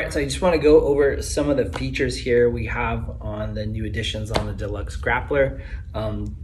right, so I just want to go over some of the features here we have on the new additions on the Deluxe Grappler.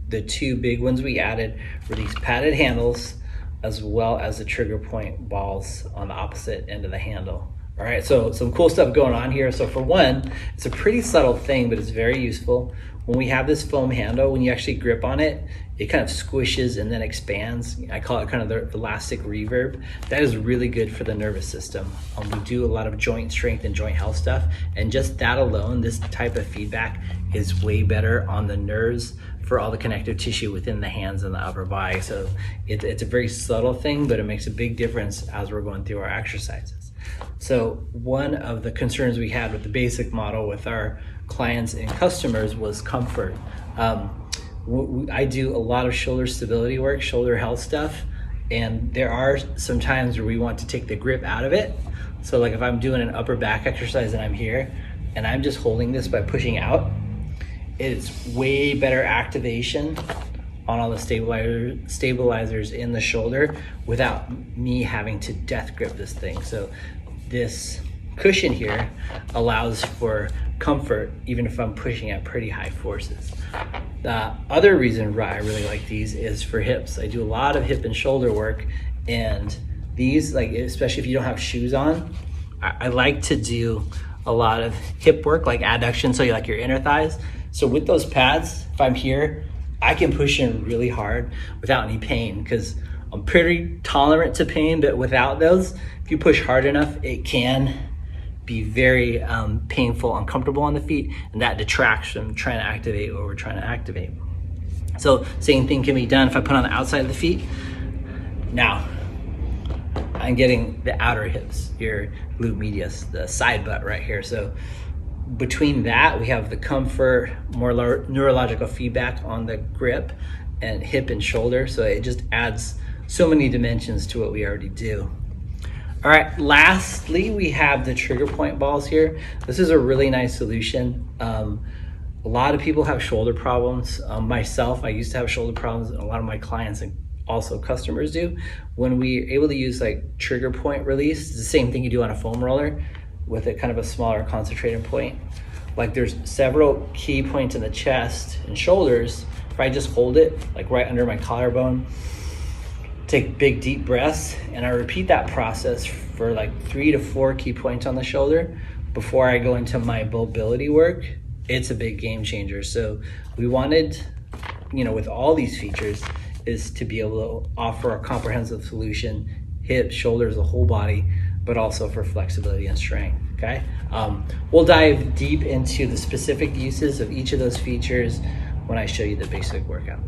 The two big ones we added were these padded handles, as well as the trigger point balls on the opposite end of the handle. All right, so some cool stuff going on here. So for one, it's a pretty subtle thing, but it's very useful. When we have this foam handle, when you actually grip on it, it kind of squishes and then expands. I call it kind of the elastic reverb. That is really good for the nervous system. We do a lot of joint strength and joint health stuff, and just that alone, this type of feedback is way better on the nerves for all the connective tissue within the hands and the upper body. So it's a very subtle thing, but it makes a big difference as we're going through our exercises. So one of the concerns we had with the basic model with our clients and customers was comfort. I do a lot of shoulder stability work, shoulder health stuff, and there are some times where we want to take the grip out of it. So like if I'm doing an upper back exercise and I'm here and I'm just holding this by pushing out, it's way better activation on all the stabilizers in the shoulder without me having to death grip this thing. So this cushion here allows for comfort even if I'm pushing at pretty high forces. The other reason why I really like these is for hips. I do a lot of hip and shoulder work, and these, like especially if you don't have shoes on, I like to do a lot of hip work, like adduction, so you like your inner thighs. So with those pads, if I'm here, I can push in really hard without any pain, because I'm pretty tolerant to pain, but without those, if you push hard enough, it can be very painful, uncomfortable on the feet, and that detracts from trying to activate what we're trying to activate. So same thing can be done if I put on the outside of the feet. Now, I'm getting the outer hips, your glute medius, the side butt right here. So between that, we have the comfort, more neurological feedback on the grip, and hip and shoulder. So it just adds so many dimensions to what we already do. All right, lastly, we have the trigger point balls here. This is a really nice solution. A lot of people have shoulder problems. Myself, I used to have shoulder problems, and a lot of my clients and also customers do. When we're able to use like trigger point release, it's the same thing you do on a foam roller with a kind of a smaller concentrated point. Like there's several key points in the chest and shoulders. If I just hold it like right under my collarbone, take big deep breaths, and I repeat that process for like 3 to 4 key points on the shoulder before I go into my mobility work, it's a big game changer. So we wanted, with all these features, is to be able to offer a comprehensive solution, hips, shoulders, the whole body, but also for flexibility and strength, okay? We'll dive deep into the specific uses of each of those features when I show you the basic workout.